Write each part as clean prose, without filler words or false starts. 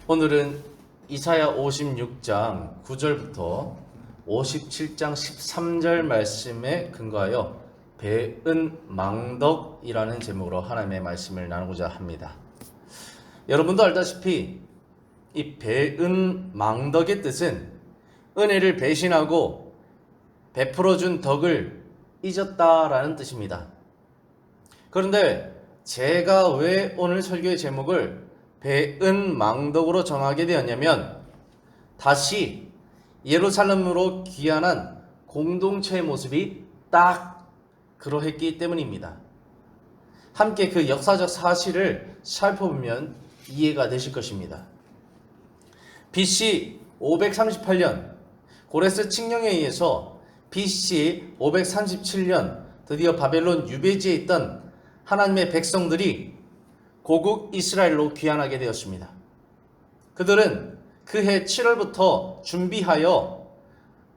오늘은 이사야 56장 9절부터 57장 13절 말씀에 근거하여 배은 망덕이라는 제목으로 하나님의 말씀을 나누고자 합니다. 여러분도 알다시피 이 배은 망덕의 뜻은 은혜를 배신하고 베풀어준 덕을 잊었다라는 뜻입니다. 그런데 제가 왜 오늘 설교의 제목을 배은 망덕으로 정하게 되었냐면, 다시 예루살렘으로 귀환한 공동체의 모습이 딱 그러했기 때문입니다. 함께 그 역사적 사실을 살펴보면 이해가 되실 것입니다. BC 538년 고레스 칙령에 의해서 BC 537년 드디어 바벨론 유배지에 있던 하나님의 백성들이 고국 이스라엘로 귀환하게 되었습니다. 그들은 그해 7월부터 준비하여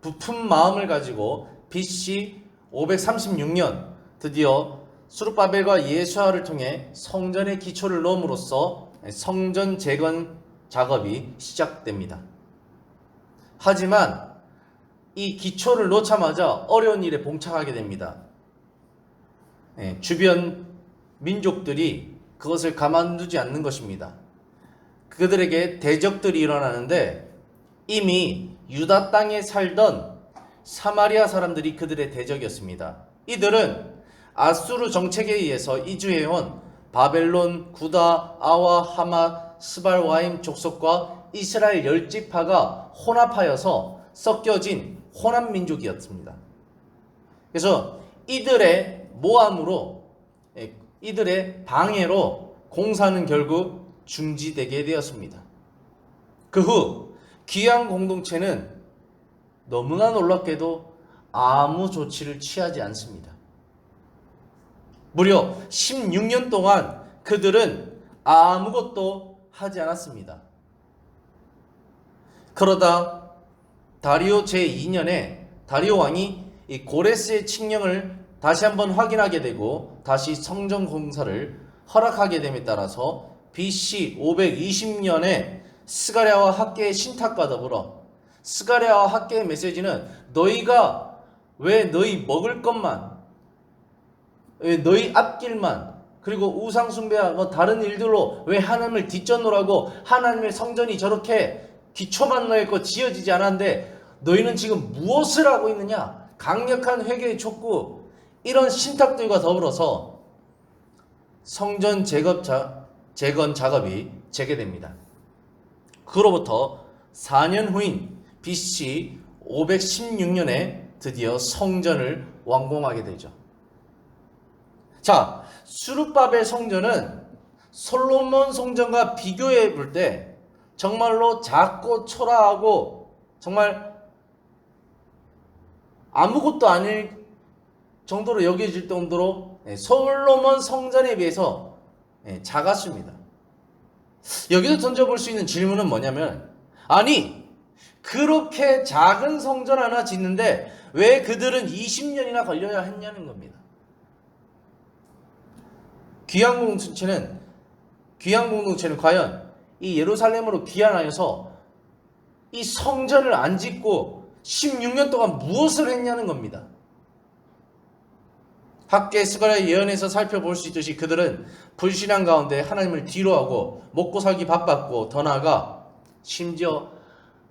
부푼 마음을 가지고 BC 536년 드디어 스룹바벨과 예수아를 통해 성전의 기초를 넣음으로써 성전 재건 작업이 시작됩니다. 하지만 이 기초를 놓자마자 어려운 일에 봉착하게 됩니다. 주변 민족들이 그것을 가만두지 않는 것입니다. 그들에게 대적들이 일어나는데, 이미 유다 땅에 살던 사마리아 사람들이 그들의 대적이었습니다. 이들은 아수르 정책에 의해서 이주해온 바벨론, 구다, 아와, 하마, 스발와임 족속과 이스라엘 10지파가 혼합하여서 섞여진 혼합민족이었습니다. 그래서 이들의 모함으로, 이들의 방해로 공사는 결국 중지되게 되었습니다. 그 후 귀환 공동체는 너무나 놀랍게도 아무 조치를 취하지 않습니다. 무려 16년 동안 그들은 아무것도 하지 않았습니다. 그러다 다리오 제2년에 다리오 왕이 이 고레스의 칙령을 다시 한번 확인하게 되고 다시 성전 공사를 허락하게 됨에 따라서 BC 520년에 스가랴와 학개의 신탁과 더불어 스가랴와 학개의 메시지는 너희가 왜 너희 먹을 것만, 왜 너희 앞길만, 그리고 우상숭배와 다른 일들로 왜 하나님을 뒷전노라고 하나님의 성전이 저렇게 기초만 넓고 지어지지 않았는데 너희는 지금 무엇을 하고 있느냐? 강력한 회개의 촉구, 이런 신탁들과 더불어서 성전 재건 작업이 재개됩니다. 그로부터 4년 후인 BC 516년에 드디어 성전을 완공하게 되죠. 자, 스룹바벨 성전은 솔로몬 성전과 비교해 볼 때 정말로 작고 초라하고 정말 아무것도 아닐 정도로 여겨질 정도로 솔로몬 성전에 비해서 작았습니다. 여기서 던져볼 수 있는 질문은 뭐냐면, 아니 그렇게 작은 성전 하나 짓는데 왜 그들은 20년이나 걸려야 했냐는 겁니다. 귀환 공동체는 과연 이 예루살렘으로 귀환하여서 이 성전을 안 짓고 16년 동안 무엇을 했냐는 겁니다. 학개 스가랴 예언에서 살펴볼 수 있듯이 그들은 불신앙 가운데 하나님을 뒤로하고 먹고 살기 바빴고, 더 나아가 심지어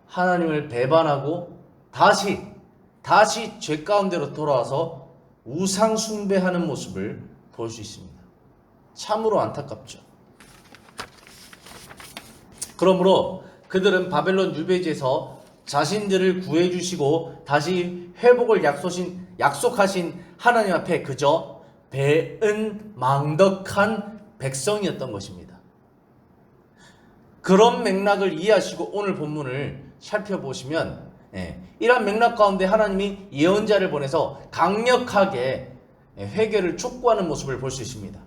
하나님을 배반하고 다시 죄 가운데로 돌아와서 우상 숭배하는 모습을 볼 수 있습니다. 참으로 안타깝죠. 그러므로 그들은 바벨론 유배지에서 자신들을 구해주시고 다시 회복을 약속하신 하나님 앞에 그저 배은 망덕한 백성이었던 것입니다. 그런 맥락을 이해하시고 오늘 본문을 살펴보시면 이러한 맥락 가운데 하나님이 예언자를 보내서 강력하게 회개를 촉구하는 모습을 볼 수 있습니다.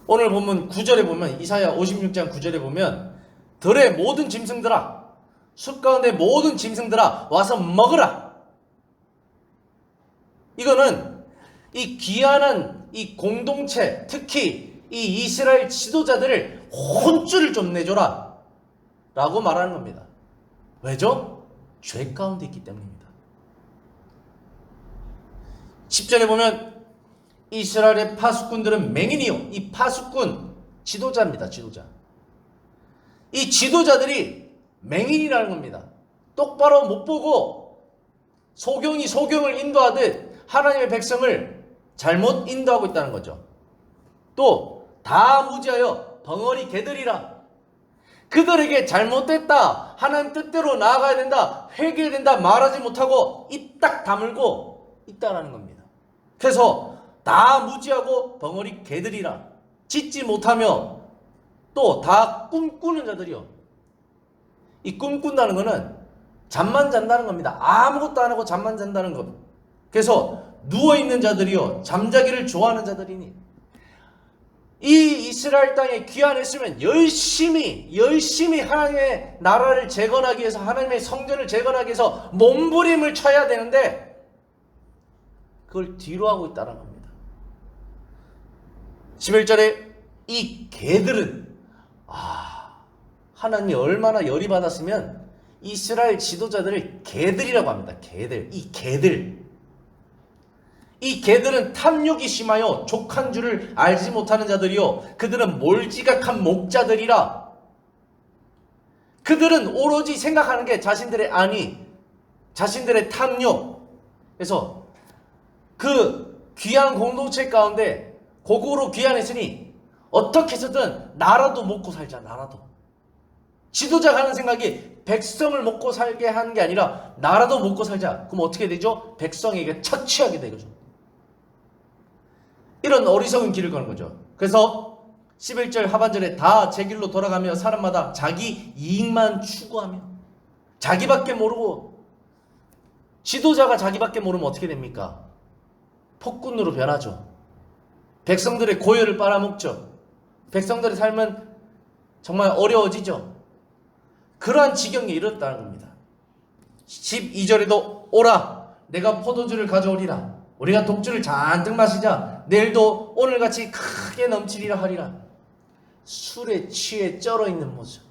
오늘 본문 9절에 보면, 이사야 56장 9절에 보면, 들의 모든 짐승들아, 숲 가운데 모든 짐승들아 와서 먹으라. 이거는 이 귀환한 이 공동체, 특히 이 이스라엘 지도자들을 혼쭐을 좀 내줘라 라고 말하는 겁니다. 왜죠? 죄 가운데 있기 때문입니다. 10절에 보면 이스라엘의 파수꾼들은 맹인이요, 이 파수꾼 지도자입니다. 지도자. 이 지도자들이 맹인이라는 겁니다. 똑바로 못 보고 소경이 소경을 인도하듯 하나님의 백성을 잘못 인도하고 있다는 거죠. 또 다 무지하여 덩어리 개들이라. 그들에게 잘못됐다, 하나님 뜻대로 나아가야 된다, 회개해야 된다 말하지 못하고 입 딱 다물고 있다라는 겁니다. 그래서 다 무지하고 덩어리 개들이라. 짓지 못하며 또 다 꿈꾸는 자들이요. 이 꿈꾼다는 거는 잠만 잔다는 겁니다. 아무것도 안 하고 잠만 잔다는 것. 그래서 누워있는 자들이요, 잠자기를 좋아하는 자들이니, 이 이스라엘 땅에 귀환했으면 열심히 하나님의 나라를 재건하기 위해서, 하나님의 성전을 재건하기 위해서 몸부림을 쳐야 되는데 그걸 뒤로 하고 있다는 겁니다. 11절에 이 개들은, 하나님이 얼마나 열이 받았으면 이스라엘 지도자들을 개들이라고 합니다. 개들. 이 개들은 탐욕이 심하여 족한 줄을 알지 못하는 자들이요, 그들은 몰지각한 목자들이라. 그들은 오로지 생각하는 게 자신들의 안위, 자신들의 탐욕. 그래서 그 귀한 공동체 가운데 고국으로 귀환했으니 어떻게 해서든 나라도 먹고 살자. 나라도. 지도자가 하는 생각이 백성을 먹고 살게 하는 게 아니라 나라도 먹고 살자. 그럼 어떻게 되죠? 백성에게 처치하게 되죠. 이런 어리석은 길을 가는 거죠. 그래서 11절 하반절에 다 제 길로 돌아가며 사람마다 자기 이익만 추구하며, 자기밖에 모르고, 지도자가 자기밖에 모르면 어떻게 됩니까? 폭군으로 변하죠. 백성들의 고열을 빨아먹죠. 백성들의 삶은 정말 어려워지죠. 그러한 지경에 이르렀다는 겁니다. 12절에도 오라, 내가 포도주를 가져오리라. 우리가 독주를 잔뜩 마시자. 내일도 오늘같이 크게 넘치리라 하리라. 술에 취해 쩔어 있는 모습,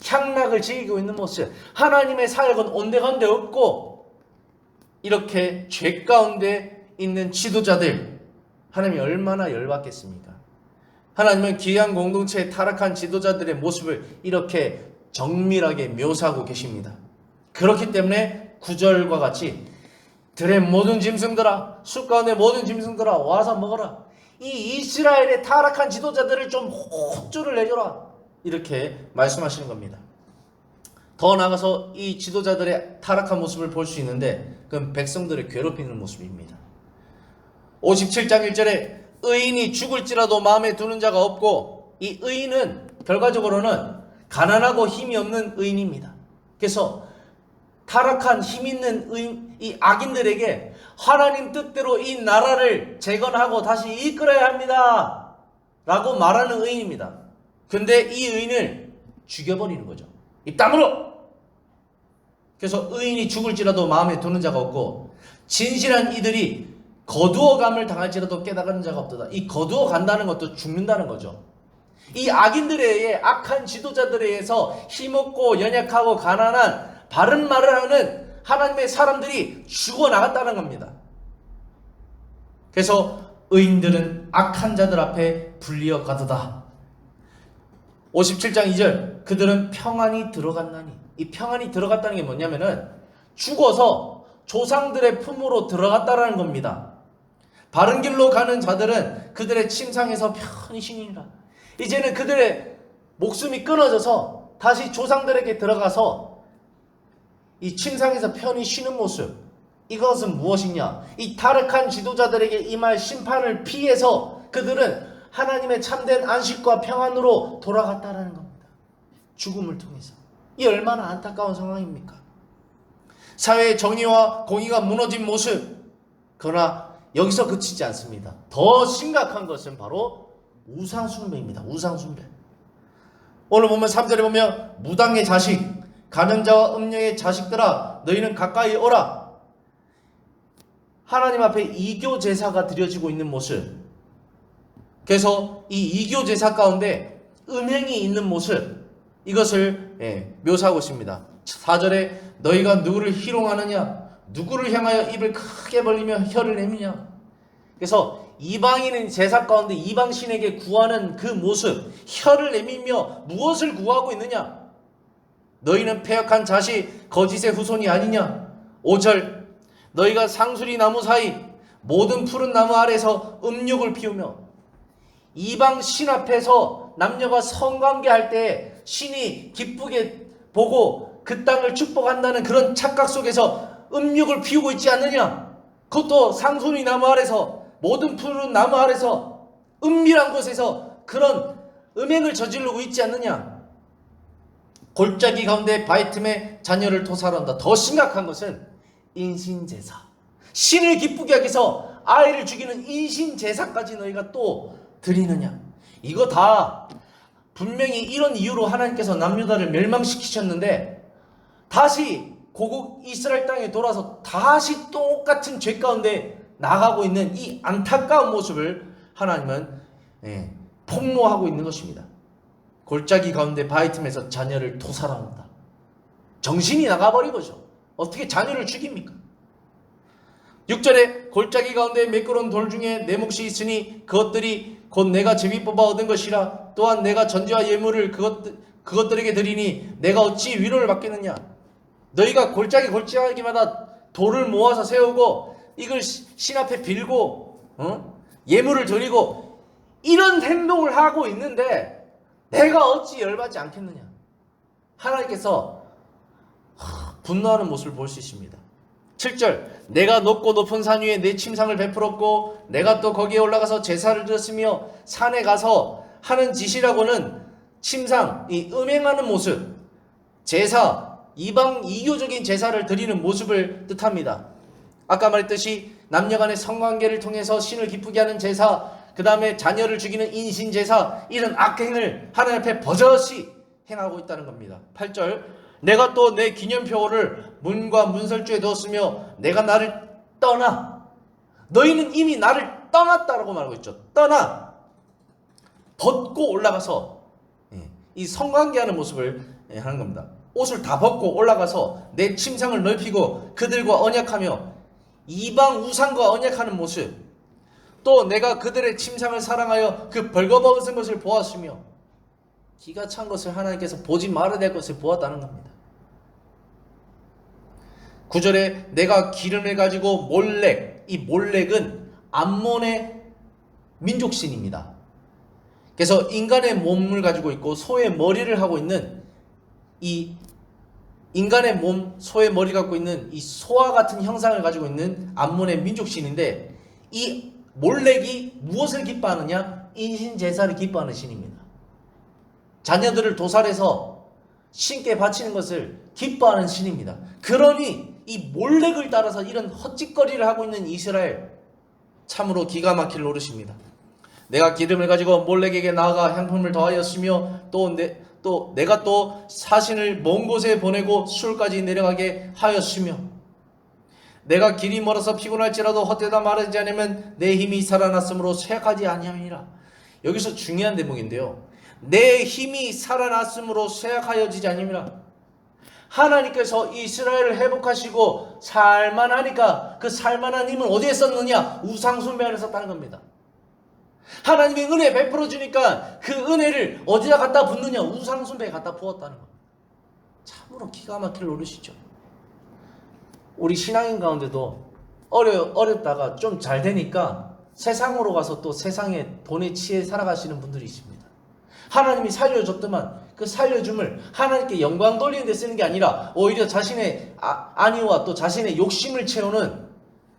향락을 즐기고 있는 모습, 하나님의 사역은 온데간데 없고, 이렇게 죄 가운데 있는 지도자들, 하나님이 얼마나 열받겠습니까? 하나님은 귀한 공동체의 타락한 지도자들의 모습을 이렇게 정밀하게 묘사하고 계십니다. 그렇기 때문에 9절과 같이 들의 모든 짐승들아, 숲 가운데 모든 짐승들아 와서 먹어라. 이 이스라엘의 타락한 지도자들을 좀 혼쭐을 내줘라. 이렇게 말씀하시는 겁니다. 더 나아가서 이 지도자들의 타락한 모습을 볼 수 있는데, 그건 백성들을 괴롭히는 모습입니다. 57장 1절에 의인이 죽을지라도 마음에 두는 자가 없고, 이 의인은 결과적으로는 가난하고 힘이 없는 의인입니다. 그래서 타락한 힘 있는 의인, 이 악인들에게 하나님 뜻대로 이 나라를 재건하고 다시 이끌어야 합니다 라고 말하는 의인입니다. 근데 이 의인을 죽여버리는 거죠. 입 다물어! 그래서 의인이 죽을지라도 마음에 두는 자가 없고, 진실한 이들이 거두어감을 당할지라도 깨달은 자가 없도다. 이 거두어 간다는 것도 죽는다는 거죠. 이 악인들에 의해, 악한 지도자들에 의해서 힘없고 연약하고 가난한 바른 말을 하는 하나님의 사람들이 죽어나갔다는 겁니다. 그래서 의인들은 악한 자들 앞에 불리어 가도다. 57장 2절, 그들은 평안히 들어갔나니. 이 평안히 들어갔다는 게 뭐냐면은 죽어서 조상들의 품으로 들어갔다라는 겁니다. 바른 길로 가는 자들은 그들의 침상에서 편히 쉬니라. 이제는 그들의 목숨이 끊어져서 다시 조상들에게 들어가서 이 침상에서 편히 쉬는 모습, 이것은 무엇이냐? 이 타락한 지도자들에게 임할 심판을 피해서 그들은 하나님의 참된 안식과 평안으로 돌아갔다라는 겁니다. 죽음을 통해서. 이 얼마나 안타까운 상황입니까? 사회의 정의와 공의가 무너진 모습. 그러나 여기서 그치지 않습니다. 더 심각한 것은 바로 우상숭배입니다. 우상숭배. 오늘 보면 3절에 보면 무당의 자식, 간음자와 음녀의 자식들아 너희는 가까이 오라. 하나님 앞에 이교 제사가 드려지고 있는 모습. 그래서 이 이교 제사 가운데 음행이 있는 모습, 이것을 묘사하고 있습니다. 4절에 너희가 누구를 희롱하느냐, 누구를 향하여 입을 크게 벌리며 혀를 내미냐. 그래서 이방인은 제사 가운데 이방신에게 구하는 그 모습, 혀를 내밀며 무엇을 구하고 있느냐? 너희는 패역한 자식, 거짓의 후손이 아니냐? 5절 너희가 상수리 나무 사이 모든 푸른 나무 아래서 음욕을 피우며, 이방 신 앞에서 남녀가 성관계할 때 신이 기쁘게 보고 그 땅을 축복한다는 그런 착각 속에서 음욕을 피우고 있지 않느냐? 그것도 상수리 나무 아래서, 모든 푸른 나무 아래서, 은밀한 곳에서 그런 음행을 저지르고 있지 않느냐? 골짜기 가운데 바위 틈에 자녀를 토살한다. 더 심각한 것은 인신제사, 신을 기쁘게 하기 위해서 아이를 죽이는 인신제사까지 너희가 또 드리느냐? 이거 다 분명히 이런 이유로 하나님께서 남유다를 멸망시키셨는데, 다시 고국 이스라엘 땅에 돌아서 다시 똑같은 죄 가운데 나가고 있는 이 안타까운 모습을 하나님은 폭로하고 있는 것입니다. 골짜기 가운데 바위 틈에서 자녀를 토살한다. 정신이 나가버리고죠. 어떻게 자녀를 죽입니까? 6절에 골짜기 가운데 매끄러운 돌 중에 내 몫이 있으니 그것들이 곧 내가 제비 뽑아 얻은 것이라. 또한 내가 전제와 예물을 그것들에게 드리니 내가 어찌 위로를 받겠느냐. 너희가 골짜기마다 돌을 모아서 세우고 이걸 신 앞에 빌고 예물을 드리고 이런 행동을 하고 있는데 내가 어찌 열받지 않겠느냐. 하나님께서 분노하는 모습을 볼 수 있습니다. 7절 내가 높고 높은 산 위에 내 침상을 베풀었고 내가 또 거기에 올라가서 제사를 드렸으며, 산에 가서 하는 짓이라고는 침상, 이 음행하는 모습, 제사, 이방 이교적인 제사를 드리는 모습을 뜻합니다. 아까 말했듯이 남녀간의 성관계를 통해서 신을 기쁘게 하는 제사, 그 다음에 자녀를 죽이는 인신제사, 이런 악행을 하나님 앞에 버젓이 행하고 있다는 겁니다. 8절 내가 또 내 기념표를 문과 문설주에 두었으며 내가 나를 떠나, 너희는 이미 나를 떠났다라고 말하고 있죠. 떠나, 벗고 올라가서 이 성관계하는 모습을 하는 겁니다. 옷을 다 벗고 올라가서 내 침상을 넓히고 그들과 언약하며 이방 우상과 언약하는 모습, 또 내가 그들의 침상을 사랑하여 그 벌거벗은 것을 보았으며, 기가 찬 것을 하나님께서 보지 말아야 될 것을 보았다는 겁니다. 9절에 내가 기름을 가지고 몰렉, 이 몰렉은 암몬의 민족신입니다. 그래서 인간의 몸을 가지고 있고 소의 머리를 하고 있는, 이 인간의 몸, 소의 머리 갖고 있는 이 소와 같은 형상을 가지고 있는 암몬의 민족신인데, 이 몰렉이 무엇을 기뻐하느냐? 인신제사를 기뻐하는 신입니다. 자녀들을 도살해서 신께 바치는 것을 기뻐하는 신입니다. 그러니 이 몰렉을 따라서 이런 헛짓거리를 하고 있는 이스라엘, 참으로 기가 막힐 노릇입니다. 내가 기름을 가지고 몰렉에게 나아가 향품을 더하였으며 또 내가 또 사신을 먼 곳에 보내고 술까지 내려가게 하였으며, 내가 길이 멀어서 피곤할지라도 헛되다 말하지 않으면 내 힘이 살아났으므로 쇠약하지 아니함이라. 여기서 중요한 대목인데요, 내 힘이 살아났으므로 쇠약하여지지 아니함이라. 하나님께서 이스라엘을 회복하시고 살만하니까 그 살만한 힘은 어디에 썼느냐? 우상숭배 안에 썼다는 겁니다. 하나님이 은혜 베풀어 주니까 그 은혜를 어디다 갖다 붓느냐? 우상숭배에 갖다 부었다는 겁니다. 참으로 기가 막힐 노릇이죠. 우리 신앙인 가운데도 어렵다가 좀 잘 되니까 세상으로 가서 또 세상의 돈에 취해 살아가시는 분들이 있습니다. 하나님이 살려줬더만 그 살려줌을 하나님께 영광 돌리는 데 쓰는 게 아니라 오히려 자신의 안위와 또 자신의 욕심을 채우는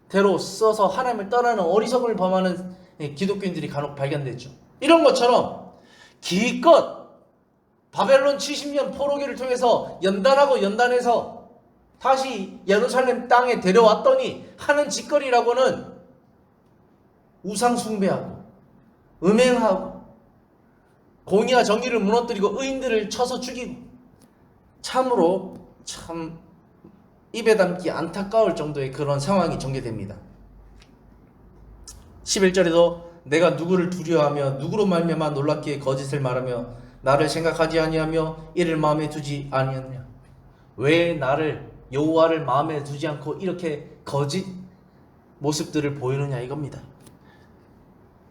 대로 써서 하나님을 떠나는 어리석음을 범하는 기독교인들이 간혹 발견됐죠. 이런 것처럼 기껏 바벨론 70년 포로기를 통해서 연단해서 다시 예루살렘 땅에 데려왔더니 하는 짓거리라고는 우상 숭배하고 음행하고 공의와 정의를 무너뜨리고 의인들을 쳐서 죽이고, 참으로 참 입에 담기 안타까울 정도의 그런 상황이 전개됩니다. 11절에도 내가 누구를 두려워하며 누구로 말미암아 놀랍게 거짓을 말하며 나를 생각하지 아니하며 이를 마음에 두지 아니하느냐? 왜 나를 여호와를 마음에 두지 않고 이렇게 거짓 모습들을 보이느냐 이겁니다.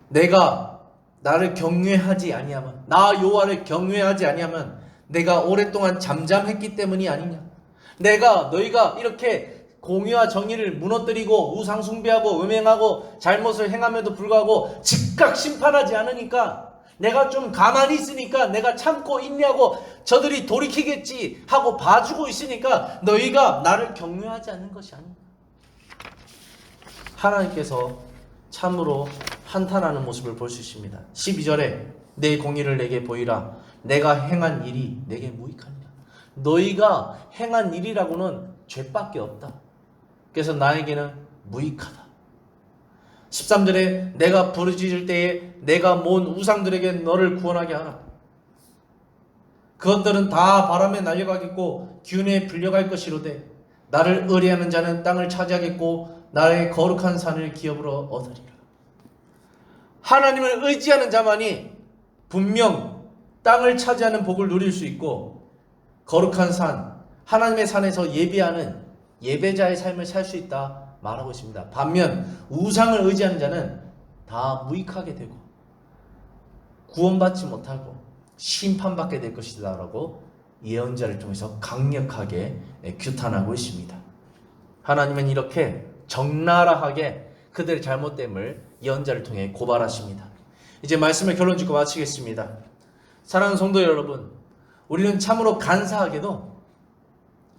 내가 나를 경외하지 아니하면, 나 여호와를 경외하지 아니하면 내가 오랫동안 잠잠했기 때문이 아니냐? 너희가 이렇게 공의와 정의를 무너뜨리고 우상 숭배하고 음행하고 잘못을 행함에도 불구하고 즉각 심판하지 않으니까, 내가 좀 가만히 있으니까, 내가 참고 인내하고 저들이 돌이키겠지 하고 봐주고 있으니까 너희가 나를 경외하지 않는 것이 아닌가? 하나님께서 참으로 한탄하는 모습을 볼 수 있습니다. 12절에 내 공의를 내게 보이라. 내가 행한 일이 내게 무익하니라. 너희가 행한 일이라고는 죄밖에 없다. 그래서 나에게는 무익하다. 13절에 내가 부르짖을 때에 내가 모은 우상들에게 너를 구원하게 하라. 그것들은 다 바람에 날려가겠고 균에 불려갈 것이로되 나를 의뢰하는 자는 땅을 차지하겠고 나의 거룩한 산을 기업으로 얻으리라. 하나님을 의지하는 자만이 분명 땅을 차지하는 복을 누릴 수 있고 거룩한 산, 하나님의 산에서 예배하는 예배자의 삶을 살 수 있다 말하고 있습니다. 반면 우상을 의지하는 자는 다 무익하게 되고 구원받지 못하고 심판받게 될 것이다 라고 예언자를 통해서 강력하게 규탄하고 있습니다. 하나님은 이렇게 적나라하게 그들의 잘못됨을 예언자를 통해 고발하십니다. 이제 말씀을 결론 짓고 마치겠습니다. 사랑하는 성도 여러분, 우리는 참으로 간사하게도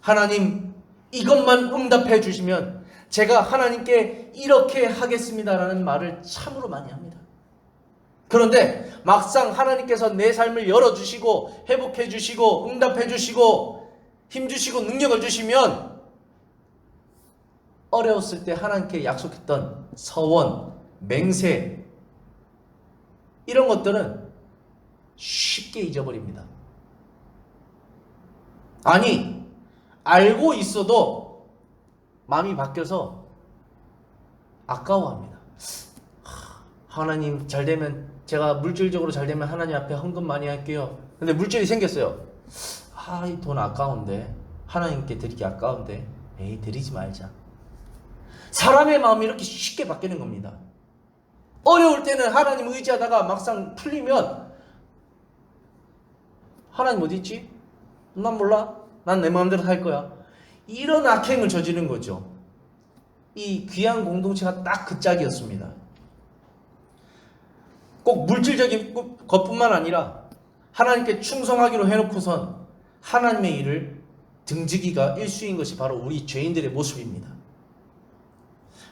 하나님 이것만 응답해 주시면 제가 하나님께 이렇게 하겠습니다라는 말을 참으로 많이 합니다. 그런데 막상 하나님께서 내 삶을 열어주시고 회복해 주시고 응답해 주시고 힘 주시고 능력을 주시면 어려웠을 때 하나님께 약속했던 서원, 맹세 이런 것들은 쉽게 잊어버립니다. 아니, 알고 있어도 마음이 바뀌어서 아까워합니다. 하나님 잘되면, 제가 물질적으로 잘되면 하나님 앞에 헌금 많이 할게요. 근데 물질이 생겼어요. 이 돈 아까운데, 하나님께 드리기 아까운데, 드리지 말자. 사람의 마음이 이렇게 쉽게 바뀌는 겁니다. 어려울 때는 하나님 의지하다가 막상 풀리면 하나님 어디 있지? 난 몰라. 난 내 마음대로 살 거야. 이런 악행을 저지른 거죠. 이 귀한 공동체가 딱 그 짝이었습니다. 꼭 물질적인 것뿐만 아니라 하나님께 충성하기로 해놓고선 하나님의 일을 등지기가 일수인 것이 바로 우리 죄인들의 모습입니다.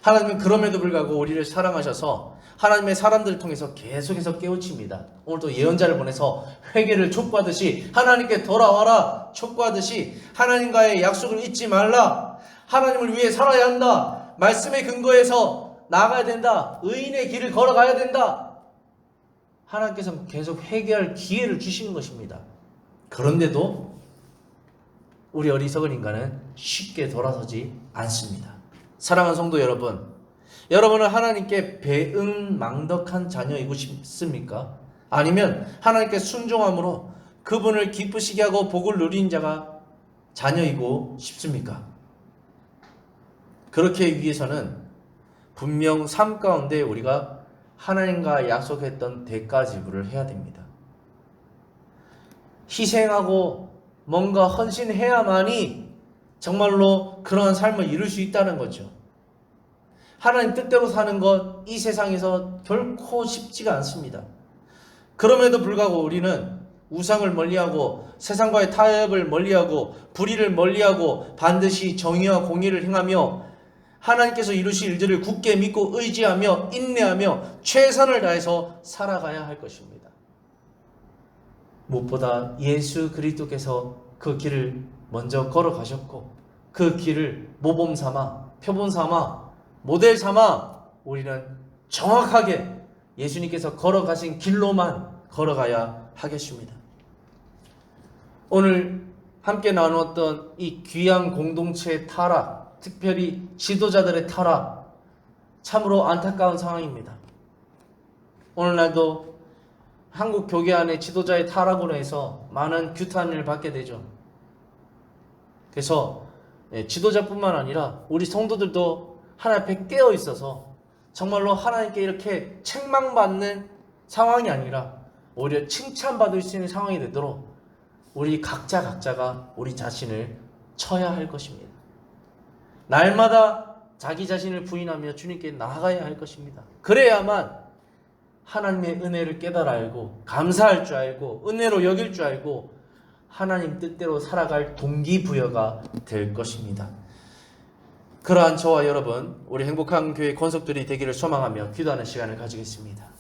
하나님은 그럼에도 불구하고 우리를 사랑하셔서 하나님의 사람들을 통해서 계속해서 깨우칩니다. 오늘도 예언자를 보내서 회개를 촉구하듯이 하나님께 돌아와라 촉구하듯이 하나님과의 약속을 잊지 말라. 하나님을 위해 살아야 한다. 말씀의 근거에서 나아가야 된다. 의인의 길을 걸어가야 된다. 하나님께서 계속 회개할 기회를 주시는 것입니다. 그런데도 우리 어리석은 인간은 쉽게 돌아서지 않습니다. 사랑하는 성도 여러분, 여러분은 하나님께 배은망덕한 자녀이고 싶습니까? 아니면 하나님께 순종함으로 그분을 기쁘시게 하고 복을 누린 자가 자녀이고 싶습니까? 그렇게 위해서는 분명 삶 가운데 우리가 하나님과 약속했던 대가 지불을 해야 됩니다. 희생하고 뭔가 헌신해야만이 정말로 그러한 삶을 이룰 수 있다는 거죠. 하나님 뜻대로 사는 것 이 세상에서 결코 쉽지가 않습니다. 그럼에도 불구하고 우리는 우상을 멀리하고 세상과의 타협을 멀리하고 불의를 멀리하고 반드시 정의와 공의를 행하며 하나님께서 이루실 일들을 굳게 믿고 의지하며 인내하며 최선을 다해서 살아가야 할 것입니다. 무엇보다 예수 그리스도께서 그 길을 먼저 걸어가셨고 그 길을 모범 삼아 표본 삼아 모델 삼아 우리는 정확하게 예수님께서 걸어가신 길로만 걸어가야 하겠습니다. 오늘 함께 나누었던 이 귀한 공동체의 타락, 특별히 지도자들의 타락, 참으로 안타까운 상황입니다. 오늘날도 한국 교계 안에 지도자의 타락으로 해서 많은 규탄을 받게 되죠. 그래서 지도자뿐만 아니라 우리 성도들도 하나님 앞에 깨어 있어서 정말로 하나님께 이렇게 책망받는 상황이 아니라 오히려 칭찬받을 수 있는 상황이 되도록 우리 각자가 우리 자신을 쳐야 할 것입니다. 날마다 자기 자신을 부인하며 주님께 나아가야 할 것입니다. 그래야만 하나님의 은혜를 깨달아 알고 감사할 줄 알고 은혜로 여길 줄 알고 하나님 뜻대로 살아갈 동기부여가 될 것입니다. 그러한 저와 여러분, 우리 행복한 교회 권속들이 되기를 소망하며 기도하는 시간을 가지겠습니다.